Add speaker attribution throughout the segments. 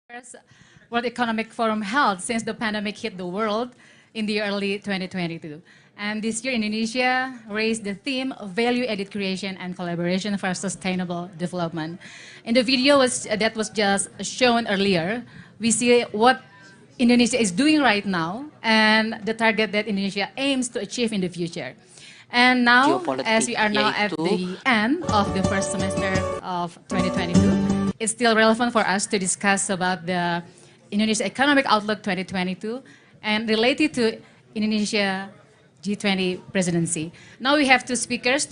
Speaker 1: First World Economic Forum held since the pandemic hit the world in the early 2022. And this year, Indonesia raised the theme of value-added creation and collaboration for sustainable development. In the video that was just shown earlier, we see what Indonesia is doing right now and the target that Indonesia aims to achieve in the future. And now, as we are now at the end of the first semester of 2022, it's still relevant for us to discuss about the Indonesia Economic Outlook 2022 and related to Indonesia G20 presidency. Now we have two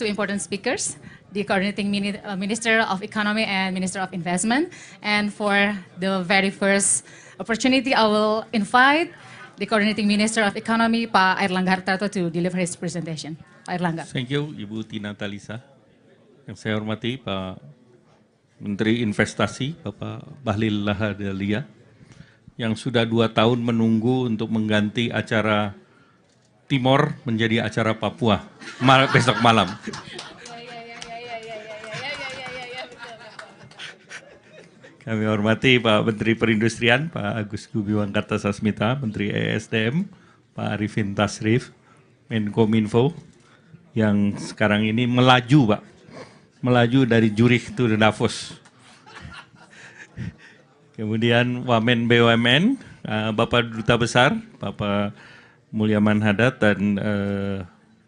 Speaker 1: important speakers, the coordinating Minister of Economy and Minister of Investment. And for the very first opportunity, I will invite the coordinating Minister of Economy, Pak Airlangga Hartarto, to deliver his presentation. Pak Airlangga.
Speaker 2: Thank you, Ibu Tina Talisa. Yang saya hormati Pak Menteri Investasi, Bapak Bahlil Lahadalia, yang sudah 2 tahun menunggu untuk mengganti acara Timor menjadi acara Papua besok malam. Kami hormati Pak Menteri Perindustrian, Pak Agus Gumiwang Kartasasmita, Menteri ESDM, Pak Arifin Tasrif, Menkominfo, yang sekarang ini melaju, Pak. Melaju dari Zurich to Davos. Kemudian Wamen BUMN, Bapak Duta Besar, Bapak Mulyaman Hadad, dan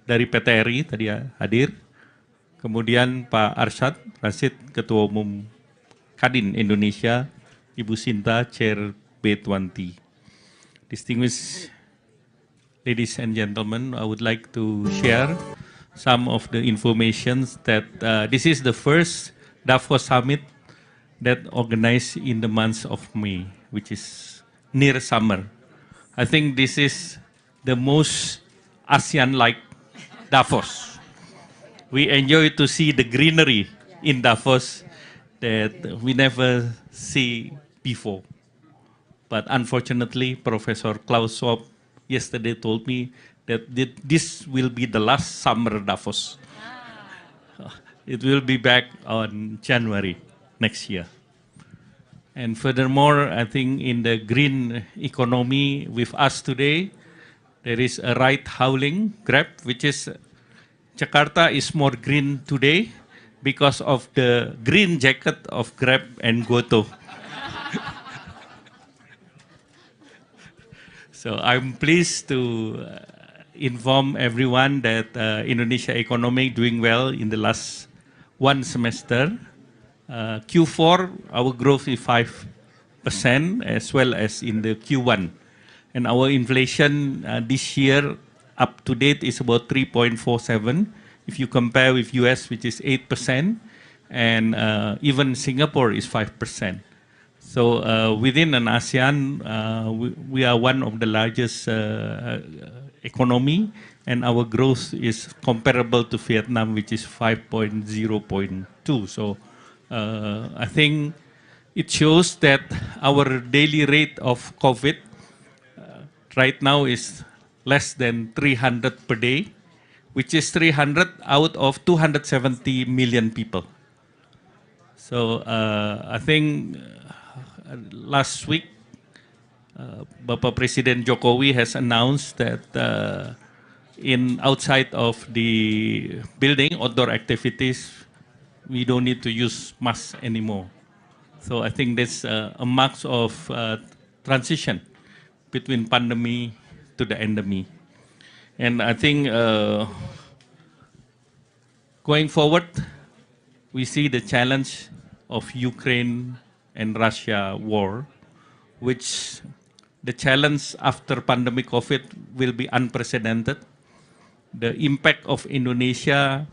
Speaker 2: dari PT RI tadi hadir. Kemudian Pak Arsyad Rashid, Ketua Umum Kadin Indonesia, Ibu Sinta, Chair B20. Distinguished ladies and gentlemen, I would like to share some of the informations that this is the first Davos Summit that organized in the month of May, which is near summer. I think this is the most ASEAN-like Davos. We enjoy to see the greenery in Davos that we never see before. But unfortunately, Professor Klaus Schwab yesterday told me that this will be the last summer Davos. It will be back on January next year. And furthermore, I think in the green economy with us today, there is a ride hailing Grab, which is Jakarta is more green today because of the green jacket of Grab and Goto. So I'm pleased to inform everyone that Indonesia economy doing well in the last 1 semester. Q4, our growth is 5% as well as in the Q1. And our inflation this year up to date is about 3.47. If you compare with US, which is 8%, and even Singapore is 5%. So within an ASEAN, we are one of the largest economy, and our growth is comparable to Vietnam, which is 5.0.2. So I think it shows that our daily rate of COVID right now is less than 300 per day, which is 300 out of 270 million people. So I think last week, Bapak Presiden Jokowi has announced that in outside of the building, outdoor activities, we don't need to use masks anymore. So I think that's a mark of transition between pandemic to the endemic. And I think going forward, we see the challenge of Ukraine and Russia war, which the challenge after pandemic COVID will be unprecedented. The impact of Indonesia,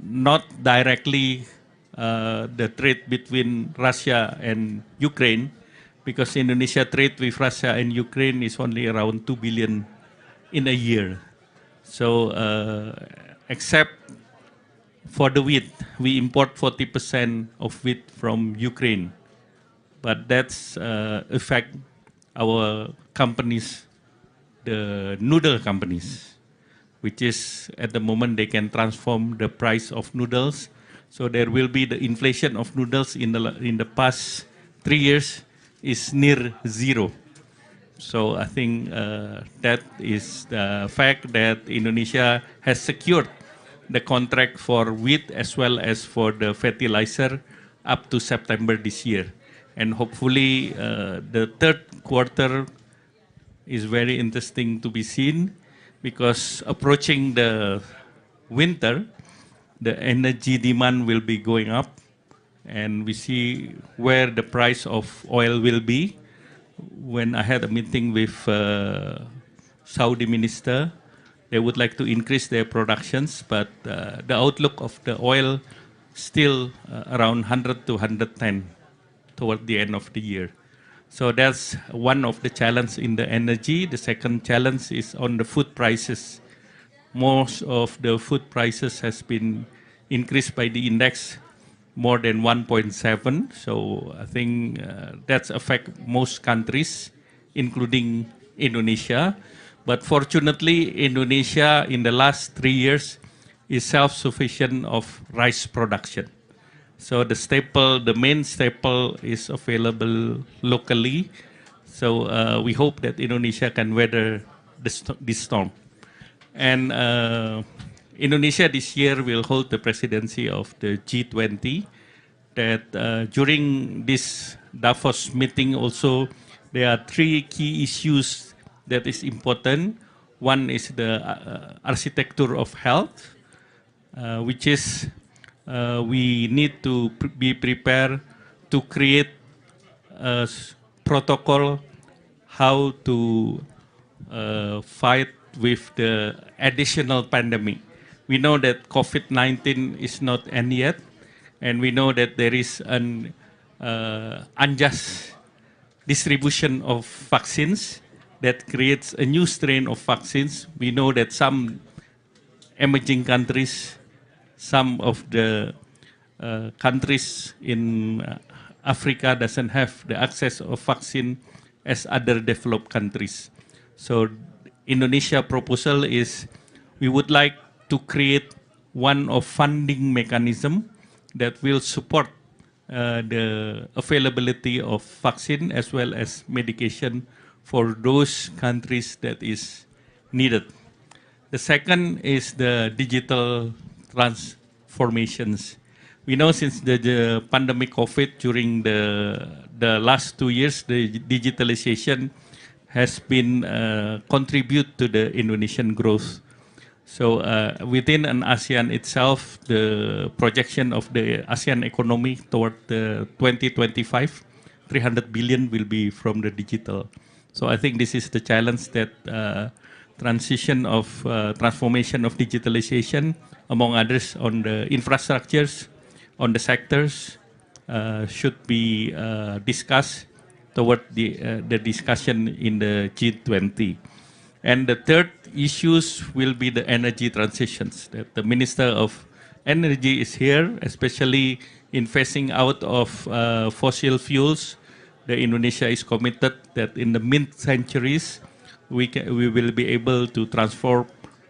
Speaker 2: not directly the trade between Russia and Ukraine, because Indonesia trade with Russia and Ukraine is only around 2 billion in a year. So except for the wheat, we import 40% of wheat from Ukraine. But that's affect our companies, the noodle companies, which is at the moment they can transform the price of noodles. So there will be the inflation of noodles in the past 3 years is near zero. So I think that is the fact that Indonesia has secured the contract for wheat as well as for the fertilizer up to September this year. And hopefully the third quarter is very interesting to be seen because approaching the winter, the energy demand will be going up and we see where the price of oil will be. When I had a meeting with Saudi minister, they would like to increase their productions, but the outlook of the oil still around 100 to 110 toward the end of the year. So that's one of the challenges in the energy. The second challenge is on the food prices. Most of the food prices has been increased by the index more than 1.7. So I think that's affect most countries, including Indonesia. But fortunately, Indonesia in the last 3 years is self-sufficient of rice production. So the main staple is available locally. So we hope that Indonesia can weather this storm. And Indonesia this year will hold the presidency of the G20. That during this Davos meeting also, there are 3 key issues that is important. One is the architecture of health, which is we need to be prepared to create a protocol how to fight with the additional pandemic. We know that COVID-19 is not end yet, and we know that there is an unjust distribution of vaccines that creates a new strain of vaccines. We know that some emerging countries, some of the countries in Africa doesn't have the access of vaccine as other developed countries. So Indonesia proposal is we would like to create one of funding mechanism that will support the availability of vaccine as well as medication for those countries that is needed. The second is the digital transformations. We know since the pandemic COVID during the last 2 years, the digitalization has been contribute to the Indonesian growth. So within an ASEAN itself, the projection of the ASEAN economy toward the 2025, 300 billion will be from the digital. So I think this is the challenge that transition of transformation of digitalization, among others on the infrastructures, on the sectors, should be discussed toward the discussion in the G20. And the third issues will be the energy transitions. That the Minister of Energy is here, especially in phasing out of fossil fuels. The Indonesia is committed that in the mid-centuries, we will be able to transform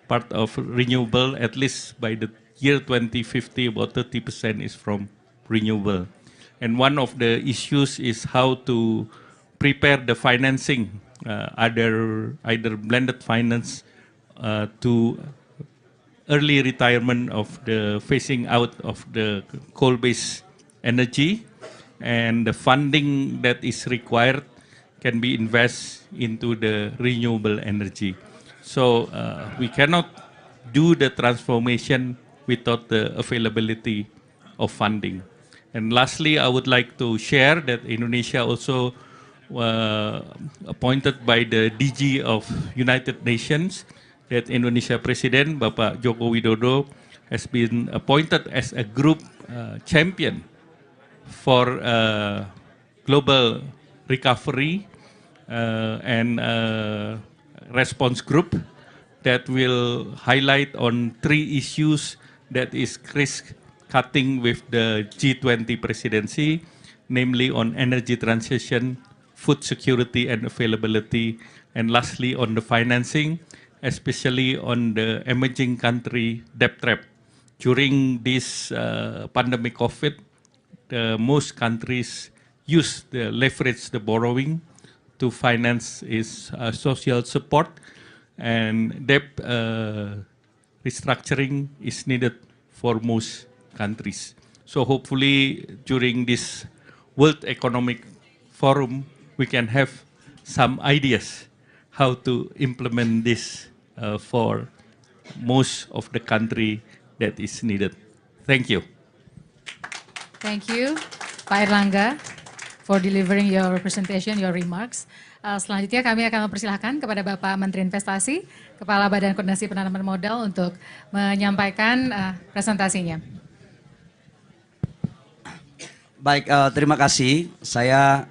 Speaker 2: part of renewable, at least by the year 2050, about 30% is from renewable. And one of the issues is how to prepare the financing, either blended finance to early retirement of the phasing out of the coal-based energy, and the funding that is required can be invested into the renewable energy. So we cannot do the transformation without the availability of funding. And lastly, I would like to share that Indonesia also appointed by the DG of United Nations, that Indonesia President Bapak Joko Widodo has been appointed as a group champion for global recovery and response group that will highlight on 3 issues that is risk cutting with the G20 presidency, namely on energy transition, food security and availability, and lastly on the financing, especially on the emerging country debt trap. During this pandemic COVID, most countries use the leverage, the borrowing to finance its social support, and debt restructuring is needed for most countries. So hopefully during this World Economic Forum, we can have some ideas how to implement this for most of the country that is needed. Thank you.
Speaker 1: Thank you, Pak Erlangga, for delivering your presentation, your remarks. Selanjutnya kami akan mempersilahkan kepada Bapak Menteri Investasi, Kepala Badan Koordinasi Penanaman Modal untuk menyampaikan presentasinya.
Speaker 3: Baik, terima kasih. Saya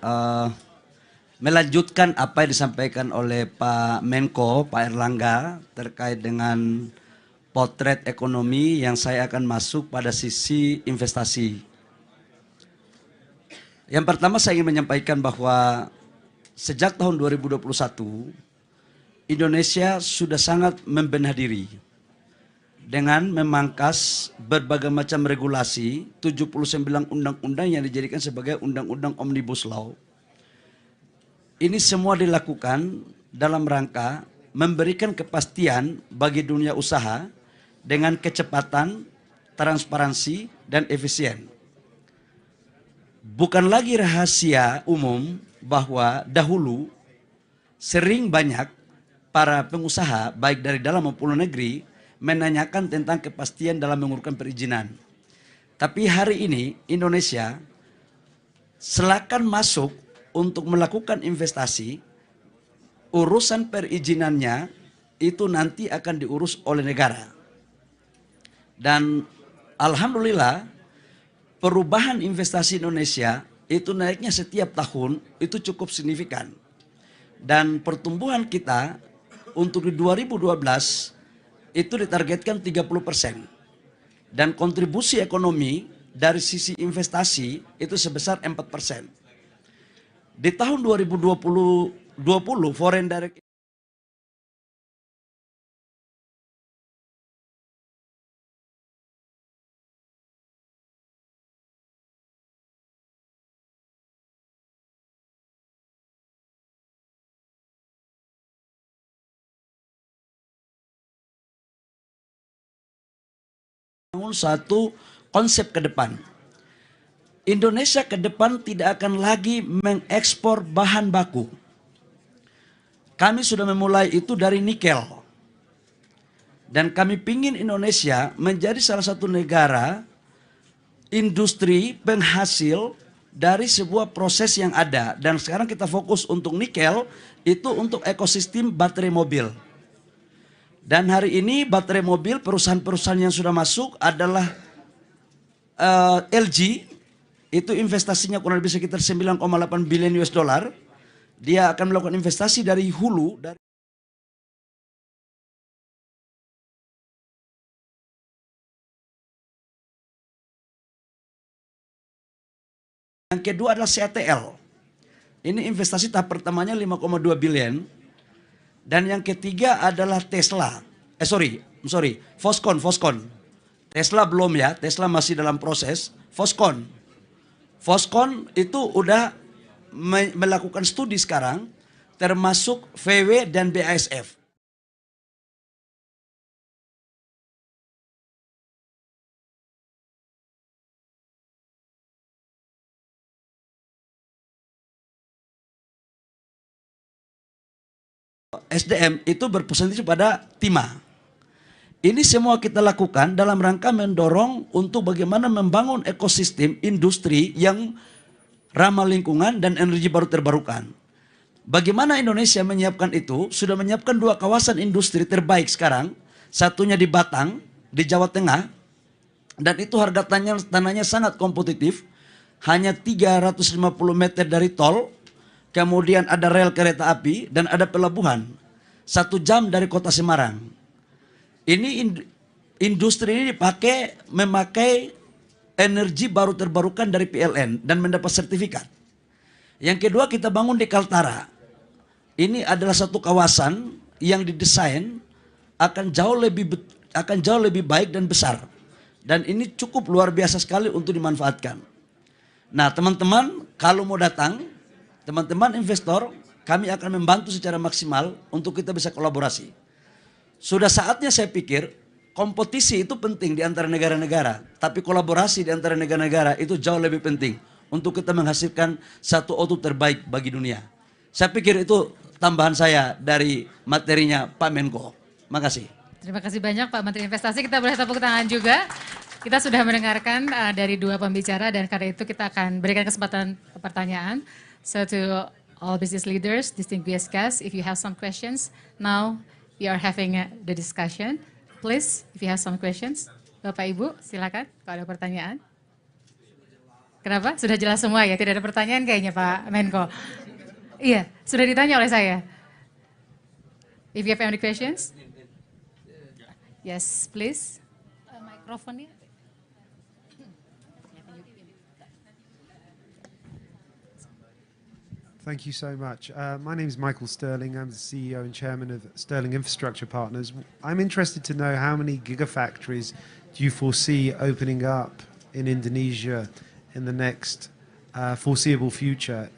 Speaker 3: melanjutkan apa yang disampaikan oleh Pak Menko, Pak Erlangga, terkait dengan potret ekonomi yang saya akan masuk pada sisi investasi. Yang pertama saya ingin menyampaikan bahwa sejak tahun 2021, Indonesia sudah sangat membenah diri dengan memangkas berbagai macam regulasi, 79 undang-undang yang dijadikan sebagai undang-undang Omnibus Law. Ini semua dilakukan dalam rangka memberikan kepastian bagi dunia usaha dengan kecepatan, transparansi, dan efisien. Bukan lagi rahasia umum bahwa dahulu sering banyak para pengusaha baik dari dalam maupun luar negeri menanyakan tentang kepastian dalam menguruskan perizinan. Tapi hari ini Indonesia silakan masuk untuk melakukan investasi, urusan perizinannya itu nanti akan diurus oleh negara. Dan alhamdulillah perubahan investasi Indonesia itu naiknya setiap tahun itu cukup signifikan. Dan pertumbuhan kita untuk di 2012 itu ditargetkan 30%. Dan kontribusi ekonomi dari sisi investasi itu sebesar 4%. Di tahun 2020 foreign direct satu konsep ke depan. Indonesia ke depan tidak akan lagi mengekspor bahan baku. Kami sudah memulai itu dari nikel. Dan kami ingin Indonesia menjadi salah satu negara industri penghasil dari sebuah proses yang ada. Dan sekarang kita fokus untuk nikel, itu untuk ekosistem baterai mobil. Dan hari ini baterai mobil perusahaan-perusahaan yang sudah masuk adalah LG, itu investasinya kurang lebih sekitar 9,8 billion US dollar. Dia akan melakukan investasi dari hulu. Yang kedua adalah CATL. Ini investasi tahap pertamanya 5,2 billion. Dan yang ketiga adalah Tesla. Foxconn. Tesla belum ya, Tesla masih dalam proses. Foxconn itu udah melakukan studi sekarang, termasuk VW dan BASF. SDM itu berpresentasi pada timah. Ini semua kita lakukan dalam rangka mendorong untuk bagaimana membangun ekosistem industri yang ramah lingkungan dan energi baru terbarukan. Bagaimana Indonesia menyiapkan itu? Sudah menyiapkan 2 kawasan industri terbaik sekarang. Satunya di Batang, di Jawa Tengah. Dan itu harga tanahnya sangat kompetitif. Hanya 350 meter dari tol. Kemudian ada rel kereta api dan ada pelabuhan. 1 jam dari kota Semarang. Ini industri ini memakai energi baru terbarukan dari PLN dan mendapat sertifikat. Yang kedua kita bangun di Kaltara. Ini adalah satu kawasan yang didesain akan jauh lebih baik dan besar. Dan ini cukup luar biasa sekali untuk dimanfaatkan. Nah teman-teman, Kalau mau datang, teman-teman investor, kami akan membantu secara maksimal untuk kita bisa kolaborasi. Sudah saatnya saya pikir, kompetisi itu penting di antara negara-negara, tapi kolaborasi di antara negara-negara itu jauh lebih penting untuk kita menghasilkan satu output terbaik bagi dunia. Saya pikir itu tambahan saya dari materinya Pak Menko. Makasih.
Speaker 1: Terima kasih banyak Pak Menteri Investasi. Kita boleh tepuk tangan juga. Kita sudah mendengarkan dari dua pembicara dan karena itu kita akan berikan kesempatan pertanyaan. So to all business leaders, distinguished guests, if you have some questions, now we are having the discussion. Please, if you have some questions, Bapak Ibu silakan kalau ada pertanyaan. Kenapa? Sudah jelas semua ya, tidak ada pertanyaan kayaknya Pak Menko. Iya, sudah ditanya oleh saya. If you have any questions? Yes, please. Microphone-nya.
Speaker 4: Thank you so much. My name is Michael Sterling. I'm the CEO and Chairman of Sterling Infrastructure Partners. I'm interested to know how many gigafactories do you foresee opening up in Indonesia in the next foreseeable future?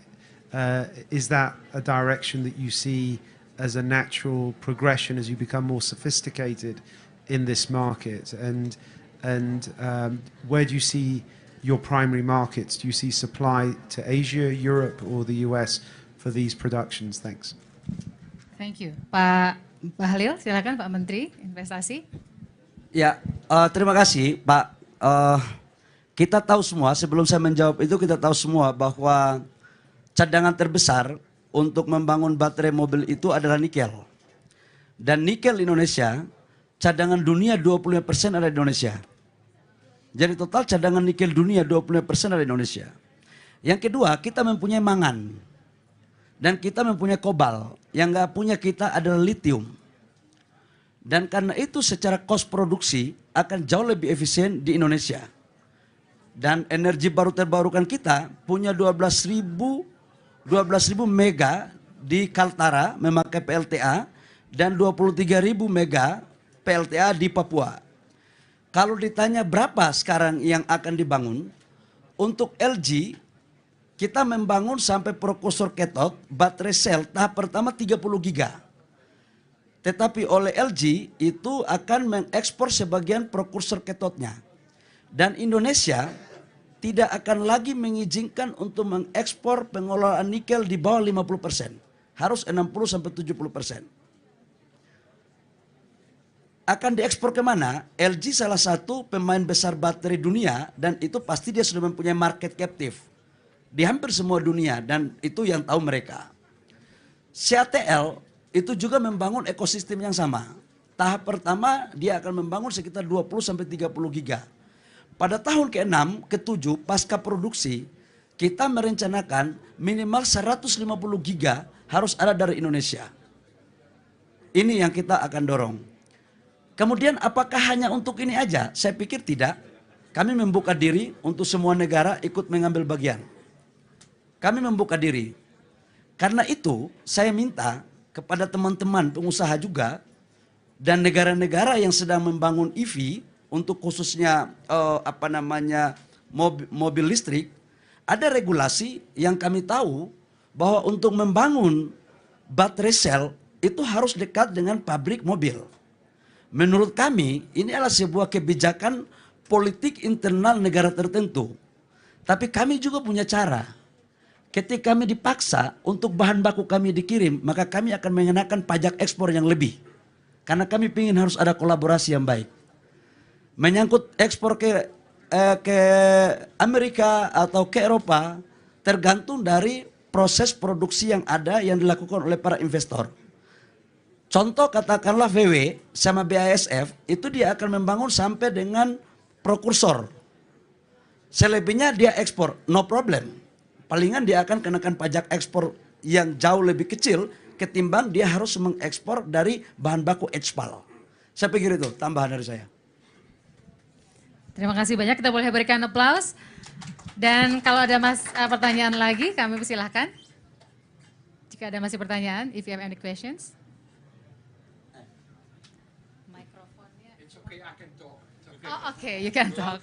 Speaker 4: Is that a direction that you see as a natural progression as you become more sophisticated in this market? And where do you see your primary markets? Do you see supply to Asia, Europe, or the US for these productions? Thanks.
Speaker 1: Thank you. Pak Bahlil, silakan Pak Menteri Investasi.
Speaker 3: Ya, terima kasih Pak. Kita tahu semua, sebelum saya menjawab itu kita tahu semua bahwa cadangan terbesar untuk membangun baterai mobil itu adalah nikel. Dan nikel Indonesia, cadangan dunia 25% ada di Indonesia. Jadi total cadangan nikel dunia 25% ada di Indonesia. Yang kedua, kita mempunyai mangan. Dan kita mempunyai kobal. Yang nggak punya kita adalah lithium. Dan karena itu secara cost produksi akan jauh lebih efisien di Indonesia. Dan energi baru terbarukan kita punya 12.000 mega di Kaltara memakai PLTA dan 23.000 mega PLTA di Papua. Kalau ditanya berapa sekarang yang akan dibangun, untuk LG kita membangun sampai prekursor cathode baterai sel tahap pertama 30 giga. Tetapi oleh LG itu akan mengekspor sebagian prekursor cathode-nya. Dan Indonesia tidak akan lagi mengizinkan untuk mengekspor pengelolaan nikel di bawah 50%. Harus 60-70%. Akan diekspor kemana? LG salah satu pemain besar baterai dunia dan itu pasti dia sudah mempunyai market captive di hampir semua dunia dan itu yang tahu mereka. CATL itu juga membangun ekosistem yang sama. Tahap pertama dia akan membangun sekitar 20-30 giga. Pada tahun ke-6, ke-7 pasca produksi kita merencanakan minimal 150 giga harus ada dari Indonesia. Ini yang kita akan dorong. Kemudian apakah hanya untuk ini aja? Saya pikir tidak. Kami membuka diri untuk semua negara ikut mengambil bagian. Kami membuka diri. Karena itu saya minta kepada teman-teman pengusaha juga dan negara-negara yang sedang membangun EV untuk khususnya mobil listrik, ada regulasi yang kami tahu bahwa untuk membangun baterai sel itu harus dekat dengan pabrik mobil. Menurut kami ini adalah sebuah kebijakan politik internal negara tertentu. Tapi kami juga punya cara. Ketika kami dipaksa untuk bahan baku kami dikirim, maka kami akan mengenakan pajak ekspor yang lebih. Karena kami ingin harus ada kolaborasi yang baik. Menyangkut ekspor ke Amerika atau ke Eropa, tergantung dari proses produksi yang ada yang dilakukan oleh para investor. Contoh katakanlah VW sama BASF itu dia akan membangun sampai dengan prekursor. Selebihnya dia ekspor, no problem. Palingan dia akan kenakan pajak ekspor yang jauh lebih kecil ketimbang dia harus mengekspor dari bahan baku HPAL. Saya pikir itu tambahan dari saya.
Speaker 1: Terima kasih banyak, kita boleh berikan aplaus. Dan kalau ada pertanyaan lagi kami persilahkan. Jika ada masih pertanyaan, if you have any questions. Oh, okay, you can talk.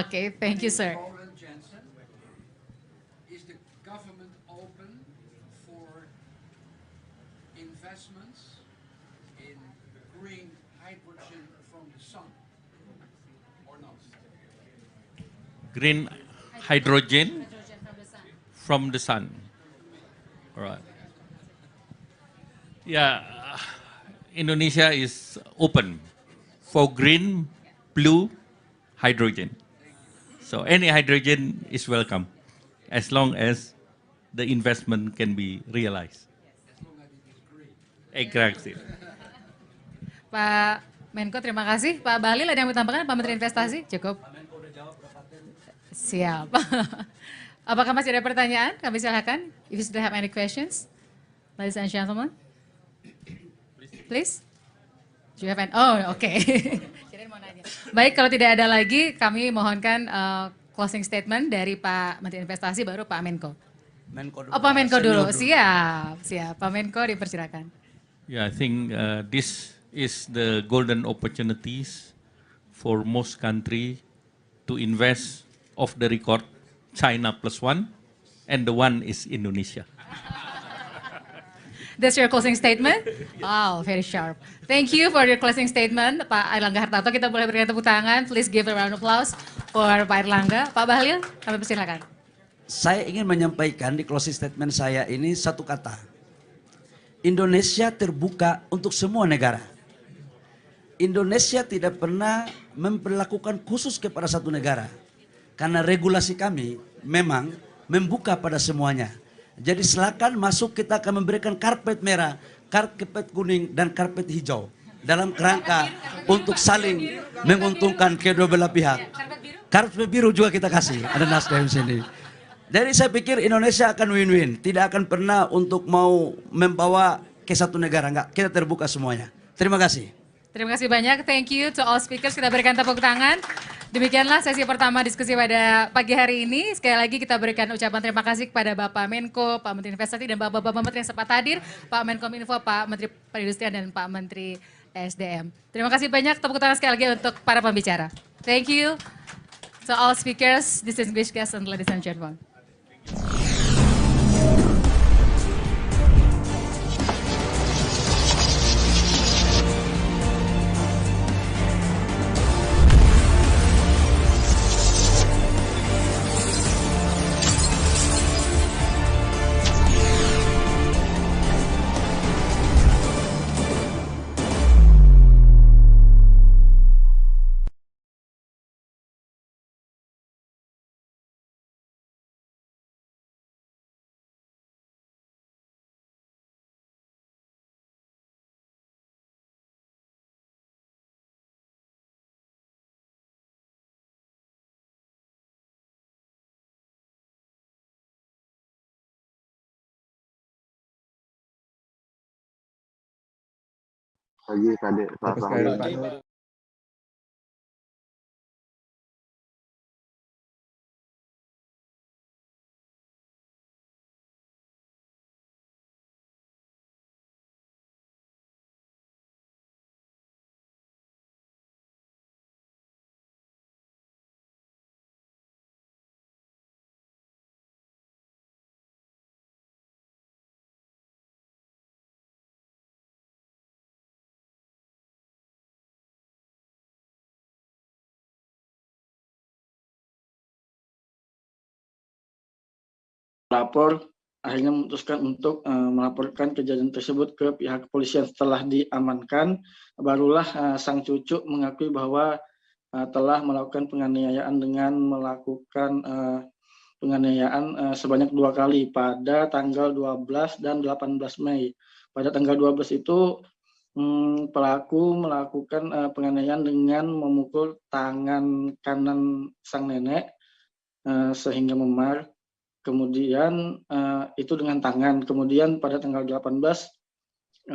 Speaker 1: Okay, thank you, sir.
Speaker 5: investments in green hydrogen from the sun, or not?
Speaker 2: Green hydrogen from the sun. All right. Yeah, Indonesia is open for green, blue, hydrogen. So any hydrogen is welcome, as long as the investment can be realized. Exactly.
Speaker 1: Pak Menko, terima kasih. Pak Bahlil ada yang mau tambahkan? Pak Menteri Investasi? Cukup. Siap. Apakah masih ada pertanyaan? Kami silakan. If you still have any questions, ladies and gentlemen. Please. Do you have any? Oh, oke. Kirain mau nanya. Baik, kalau tidak ada lagi, kami mohonkan closing statement dari Pak Menteri Investasi, baru Pak Menko.
Speaker 3: Menko dulu.
Speaker 1: Oh, Pak Menko dulu. Siap, siap. Pak Menko dipersilakan.
Speaker 2: Yeah, I think this is the golden opportunities for most country to invest off the record. China +1, and the one is Indonesia.
Speaker 1: That's your closing statement? Wow, very sharp. Thank you for your closing statement, Pak Airlangga Hartarto. Kita boleh berikan tepuk tangan. Please give a round of applause for Pak Airlangga. Pak Bahlil, kami persilakan.
Speaker 3: Saya ingin menyampaikan di closing statement saya ini satu kata. Indonesia terbuka untuk semua negara. Indonesia tidak pernah memperlakukan khusus kepada satu negara. Karena regulasi kami memang membuka pada semuanya. Jadi silakan masuk, kita akan memberikan karpet merah, karpet kuning, dan karpet hijau. Dalam kerangka untuk saling menguntungkan kedua belah pihak. Karpet biru juga kita kasih, ada Nasdem sini. Jadi saya pikir Indonesia akan win-win. Tidak akan pernah untuk mau membawa ke satu negara. Enggak, kita terbuka semuanya. Terima kasih.
Speaker 1: Terima kasih banyak. Thank you to all speakers. Kita berikan tepuk tangan. Demikianlah sesi pertama diskusi pada pagi hari ini. Sekali lagi kita berikan ucapan terima kasih kepada Bapak Menko, Pak Menteri Investasi, dan Bapak-Bapak Menteri yang sempat hadir, Pak Menkominfo, Pak Menteri Perindustrian, dan Pak Menteri SDM. Terima kasih banyak. Tepuk tangan sekali lagi untuk para pembicara. Thank you to all speakers, distinguished guests, and ladies and gentlemen.
Speaker 6: Pagi Kadek Pak Bahlil.
Speaker 7: Lapor akhirnya memutuskan untuk melaporkan kejadian tersebut ke pihak kepolisian. Setelah diamankan, barulah sang cucu mengakui bahwa telah melakukan penganiayaan dengan melakukan penganiayaan sebanyak 2 kali pada tanggal 12 dan 18 Mei. Pada tanggal 12 itu pelaku melakukan penganiayaan dengan memukul tangan kanan sang nenek sehingga memar. Kemudian itu dengan tangan. Kemudian pada tanggal 18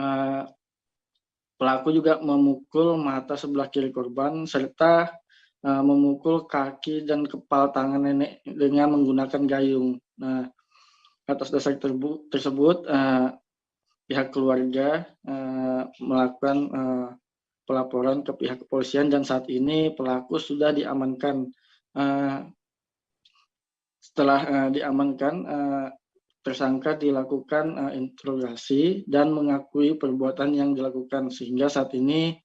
Speaker 7: pelaku juga memukul mata sebelah kiri korban serta memukul kaki dan kepala tangan nenek dengan menggunakan gayung. Nah, atas dasar tersebut pihak keluarga melakukan pelaporan ke pihak kepolisian dan saat ini pelaku sudah diamankan. Setelah diamankan, tersangka dilakukan interogasi dan mengakui perbuatan yang dilakukan, sehingga saat ini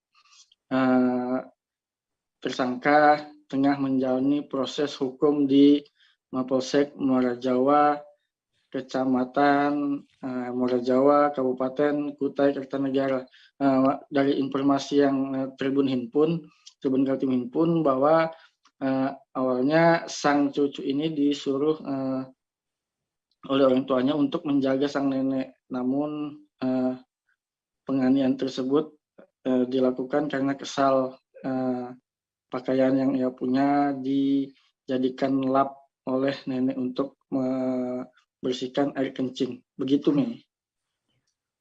Speaker 7: tersangka tengah menjalani proses hukum di Mapolsek Muara Jawa, Kecamatan Muara Jawa, Kabupaten Kutai Kartanegara. Dari informasi yang Tribun Kaltim Himpun, bahwa awalnya sang cucu ini disuruh oleh orang tuanya untuk menjaga sang nenek, namun penganiayaan tersebut dilakukan karena kesal pakaian yang ia punya dijadikan lap oleh nenek untuk membersihkan air kencing. Begitu, Mei.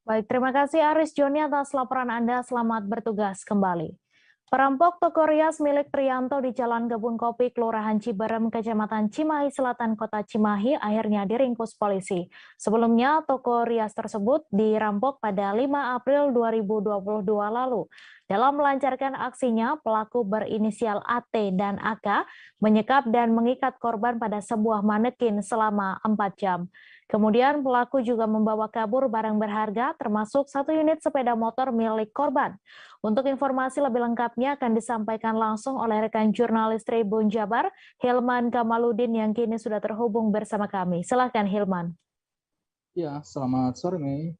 Speaker 6: Baik, terima kasih Aris Joni atas laporan Anda. Selamat bertugas kembali. Perampok toko rias milik Trianto di Jalan Kebun Kopi, Kelurahan Ciberem, Kecamatan Cimahi Selatan, Kota Cimahi akhirnya diringkus polisi. Sebelumnya, toko rias tersebut dirampok pada 5 April 2022 lalu. Dalam melancarkan aksinya, pelaku berinisial AT dan AK menyekap dan mengikat korban pada sebuah manekin selama 4 jam. Kemudian pelaku juga membawa kabur barang berharga termasuk 1 unit sepeda motor milik korban. Untuk informasi lebih lengkapnya akan disampaikan langsung oleh rekan jurnalis Tribun Jabar, Hilman Kamaludin yang kini sudah terhubung bersama kami. Silakan Hilman.
Speaker 8: Ya, selamat sore Mei.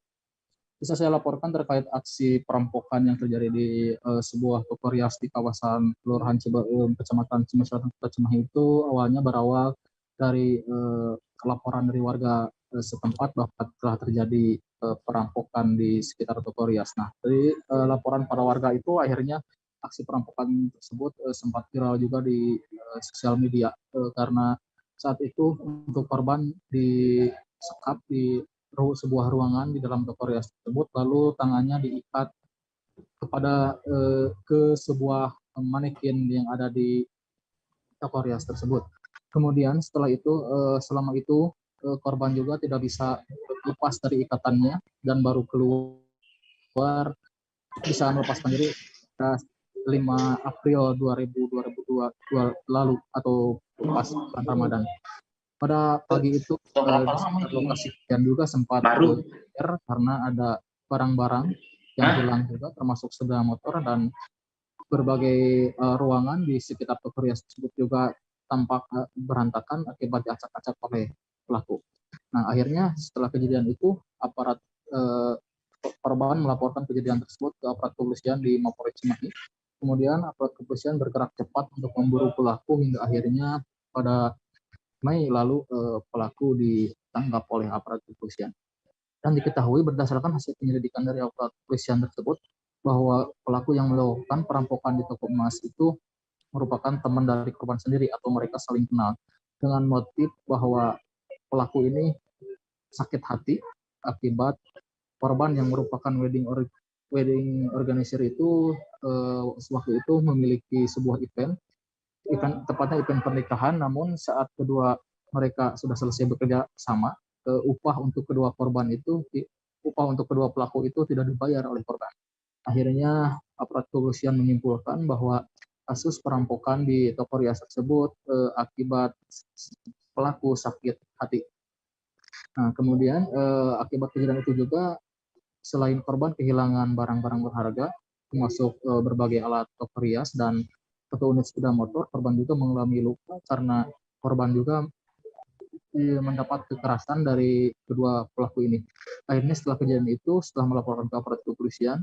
Speaker 8: Bisa saya laporkan terkait aksi perampokan yang terjadi di sebuah toko rias di kawasan Kelurahan Ciberem, Kecamatan Cimahi Selatan, Kota Cimahi itu awalnya berawal dari laporan dari warga setempat bahwa telah terjadi perampokan di sekitar toko rias. Nah, dari laporan para warga itu akhirnya aksi perampokan tersebut sempat viral juga di sosial media karena saat itu untuk korban disekap di sebuah ruangan di dalam toko rias tersebut, lalu tangannya diikat ke sebuah manekin yang ada di toko rias tersebut. Kemudian setelah itu, selama itu korban juga tidak bisa lepas dari ikatannya dan baru keluar bisa melepaskan diri 5 April 2022 lalu atau pas bulan Ramadan. Pada pagi itu lokasi kejadian juga sempat karena ada barang-barang yang hilang juga termasuk sepeda motor dan berbagai ruangan di sekitar toko rias tersebut juga tampak berantakan akibat diacak-acak oleh pelaku. Nah, akhirnya setelah kejadian itu aparat korban melaporkan kejadian tersebut ke aparat kepolisian di Mapolres Cimahi. Kemudian aparat kepolisian bergerak cepat untuk memburu pelaku hingga akhirnya pada Mei lalu pelaku ditangkap oleh aparat kepolisian. Dan diketahui berdasarkan hasil penyelidikan dari aparat kepolisian tersebut bahwa pelaku yang melakukan perampokan di toko emas itu merupakan teman dari korban sendiri atau mereka saling kenal dengan motif bahwa pelaku ini sakit hati akibat korban yang merupakan wedding organizer itu waktu itu memiliki sebuah event tepatnya event pernikahan, namun saat kedua mereka sudah selesai bekerja sama, upah untuk kedua pelaku itu tidak dibayar oleh korban. Akhirnya aparat kepolisian menyimpulkan bahwa kasus perampokan di toko rias tersebut akibat pelaku sakit hati. Nah, kemudian akibat kejadian itu juga selain korban kehilangan barang-barang berharga, termasuk berbagai alat toko rias dan 1 unit sepeda motor, korban juga mengalami luka karena korban juga mendapat kekerasan dari kedua pelaku ini. Akhirnya setelah kejadian itu, setelah melaporkan ke aparat kepolisian,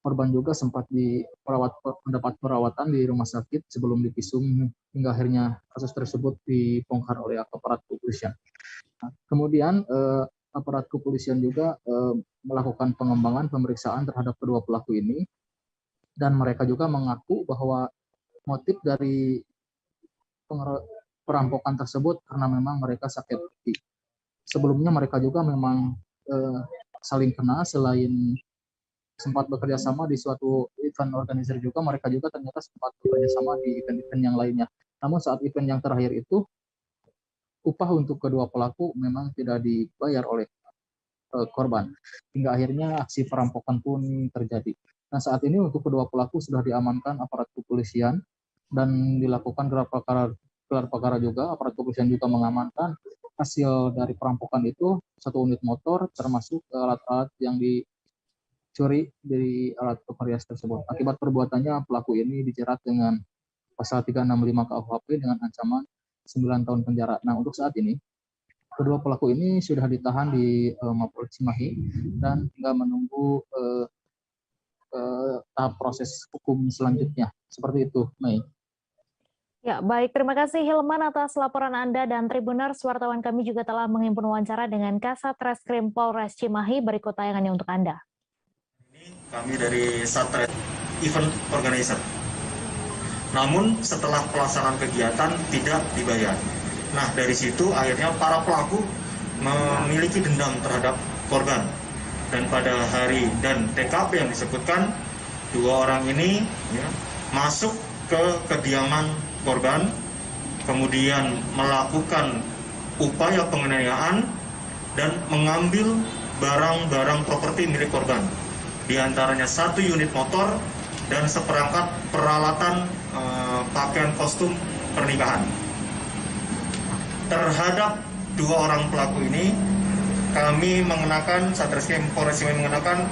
Speaker 8: korban juga sempat mendapat perawatan di rumah sakit sebelum divisum hingga akhirnya kasus tersebut dibongkar oleh aparat kepolisian. Nah, kemudian aparat kepolisian juga melakukan pengembangan pemeriksaan terhadap kedua pelaku ini dan mereka juga mengaku bahwa motif dari perampokan tersebut karena memang mereka sakit hati. Sebelumnya mereka juga memang saling kenal, selain sempat bekerja sama di suatu event organizer juga, mereka juga ternyata sempat bekerja sama di event-event yang lainnya. Namun saat event yang terakhir itu, upah untuk kedua pelaku memang tidak dibayar oleh korban. Hingga akhirnya aksi perampokan pun terjadi. Nah, saat ini untuk kedua pelaku sudah diamankan aparat kepolisian dan dilakukan gelar perkara juga. Aparat kepolisian juga mengamankan hasil dari perampokan itu 1 unit motor termasuk alat-alat yang dicuri dari alat toko rias tersebut. Akibat perbuatannya pelaku ini dijerat dengan pasal 365 KUHP dengan ancaman 9 tahun penjara. Nah, untuk saat ini kedua pelaku ini sudah ditahan di Mapolres Cimahi dan tinggal menunggu tahap proses hukum selanjutnya. Seperti itu, Mei.
Speaker 6: Ya, baik. Terima kasih Hilman atas laporan Anda dan Tribuners. Wartawan kami juga telah menghimpun wawancara dengan Kasat Reskrim Polres Cimahi. Berikut tayangannya untuk Anda.
Speaker 9: Kami dari Satres Event Organizer. Namun setelah pelaksanaan kegiatan tidak dibayar. Nah, dari situ akhirnya para pelaku memiliki dendam terhadap korban. Dan pada hari dan TKP yang disebutkan, 2 orang ini masuk ke kediaman korban, kemudian melakukan upaya penganiayaan dan mengambil barang-barang properti milik korban. Di antaranya 1 unit motor dan seperangkat peralatan pakaian kostum pernikahan. Terhadap 2 orang pelaku ini, kami mengenakan, Satreskrim Polres Cimahi mengenakan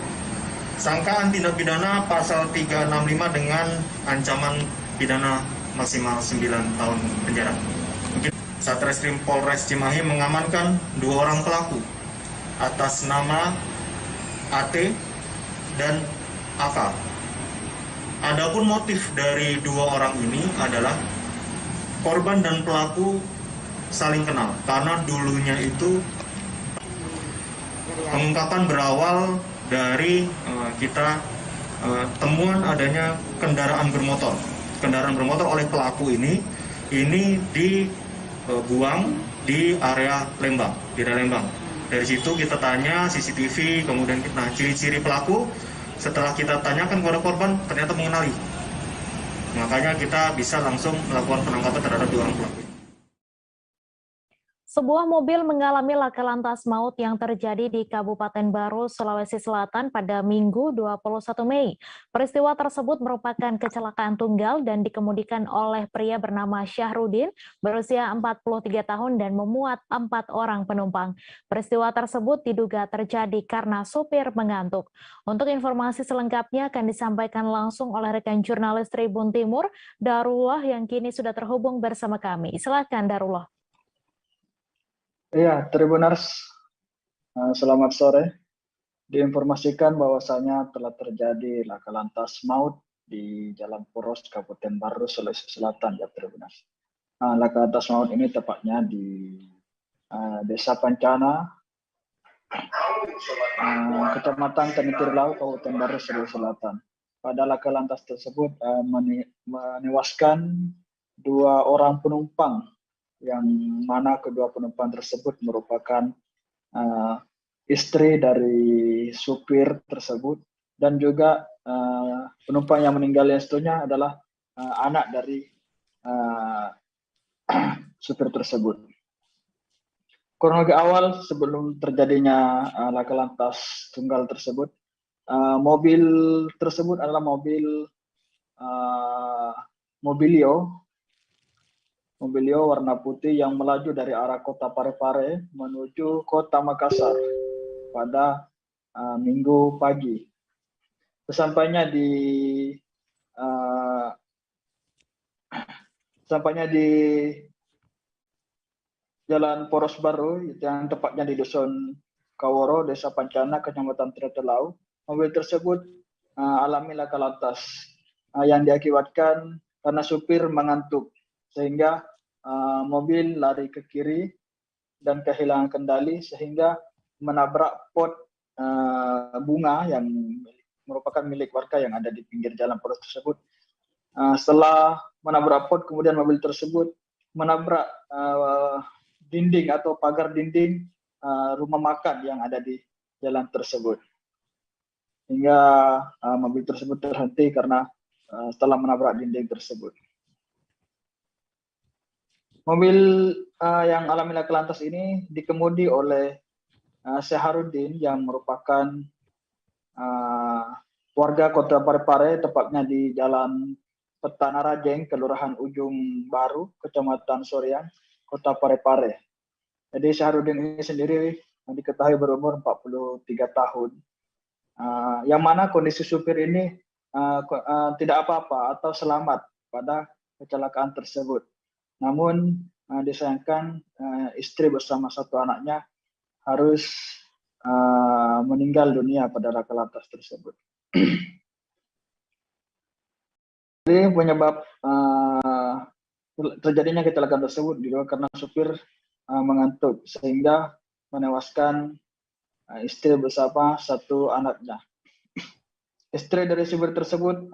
Speaker 9: sangkaan tindak pidana pasal 365 dengan ancaman pidana maksimal 9 tahun penjara. Satreskrim Polres Cimahi mengamankan 2 orang pelaku atas nama AT dan AK. Adapun motif dari 2 orang ini adalah korban dan pelaku saling kenal karena dulunya itu pengungkapan berawal dari kita temuan adanya kendaraan bermotor oleh pelaku ini dibuang di area Lembang, Dari situ kita tanya CCTV, kemudian ciri-ciri pelaku. Setelah kita tanyakan kepada korban, ternyata mengenali. Makanya kita bisa langsung melakukan penangkapan terhadap 2 orang pelaku.
Speaker 6: Sebuah mobil mengalami laka lantas maut yang terjadi di Kabupaten Baru, Sulawesi Selatan pada Minggu 21 Mei. Peristiwa tersebut merupakan kecelakaan tunggal dan dikemudikan oleh pria bernama Syahrudin berusia 43 tahun dan memuat 4 orang penumpang. Peristiwa tersebut diduga terjadi karena supir mengantuk. Untuk informasi selengkapnya akan disampaikan langsung oleh rekan jurnalis Tribun Timur, Darullah, yang kini sudah terhubung bersama kami. Silakan Darullah.
Speaker 10: Iya, Tribuners, selamat sore. Diinformasikan bahwasanya telah terjadi laka lantas maut di Jalan Poros, Kabupaten Baru, Sulawesi Selatan, ya Tribuners. Laka lantas maut ini tepatnya di Desa Pancana, Kecamatan Tanitirlau, Kabupaten Baru, Sulawesi Selatan. Pada laka lantas tersebut menewaskan 2 orang penumpang, yang mana kedua penumpang tersebut merupakan istri dari supir tersebut, dan juga penumpang yang meninggal yang satunya adalah anak dari supir tersebut. Kronologi awal sebelum terjadinya laka lantas tunggal tersebut, mobil tersebut adalah mobil Mobilio warna putih yang melaju dari arah kota Parepare menuju kota Makassar pada Minggu pagi. Sampainya di Jalan Poros Baru yang tepatnya di Dusun Kaworo, Desa Pancana, Kecamatan Tanitirlau, mobil tersebut alami laka lantas yang diakibatkan karena supir mengantuk, sehingga mobil lari ke kiri dan kehilangan kendali sehingga menabrak pot bunga yang merupakan milik warga yang ada di pinggir jalan poros tersebut. Setelah menabrak pot, kemudian mobil tersebut menabrak dinding atau pagar dinding rumah makan yang ada di jalan tersebut. Hingga mobil tersebut terhenti karena setelah menabrak dinding tersebut. Mobil yang alami laka lantas ini dikemudi oleh Syahrudin yang merupakan warga kota Parepare, tepatnya di Jalan Petana Rajeng, Kelurahan Ujung Baru, Kecamatan Sorian, kota Parepare. Jadi Syahrudin ini sendiri diketahui berumur 43 tahun. Yang mana kondisi supir ini tidak apa-apa atau selamat pada kecelakaan tersebut. Namun disayangkan istri bersama satu anaknya harus meninggal dunia pada laka lantas tersebut. Jadi penyebab terjadinya kecelakaan tersebut juga karena supir mengantuk sehingga menewaskan istri bersama satu anaknya. Istri dari supir tersebut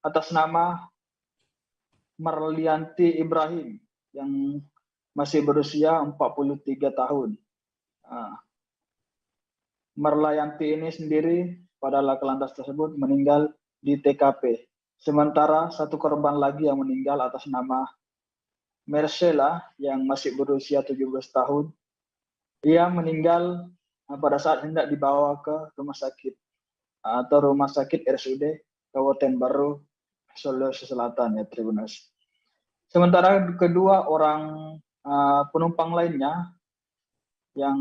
Speaker 10: atas nama Marlianti Ibrahim yang masih berusia 43 tahun. Marlianti ini sendiri pada laka lantas tersebut meninggal di TKP. Sementara satu korban lagi yang meninggal atas nama Marcella yang masih berusia 17 tahun. Ia meninggal pada saat hendak dibawa ke rumah sakit atau rumah sakit RSUD Kabupaten Baru, Sulawesi Selatan ya Tribuners. Sementara kedua orang penumpang lainnya yang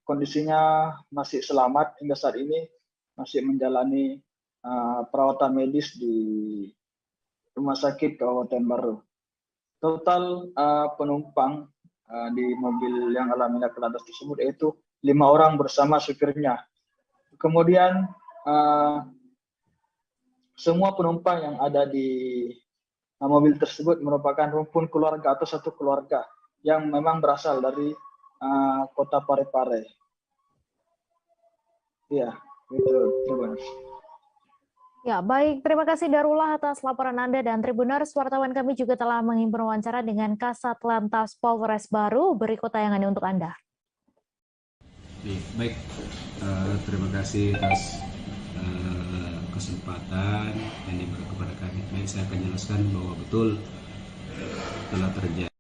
Speaker 10: kondisinya masih selamat hingga saat ini masih menjalani perawatan medis di rumah sakit Kabupaten Baru. Total penumpang di mobil yang alami laka lantas tersebut yaitu 5 orang bersama supirnya. Kemudian semua penumpang yang ada di mobil tersebut merupakan rumpun keluarga atau satu keluarga yang memang berasal dari kota Parepare. Ya, itu Tribuners.
Speaker 6: Ya, baik. Terima kasih Darullah atas laporan Anda dan Tribuners. Wartawan kami juga telah mengimpun wawancara dengan Kasat Lantas Polres Baru. Berikut tayangannya untuk Anda.
Speaker 11: Baik, terima kasih atas kesempatan yang diberikan kepada kami. Baik, saya akan jelaskan bahwa betul telah terjadi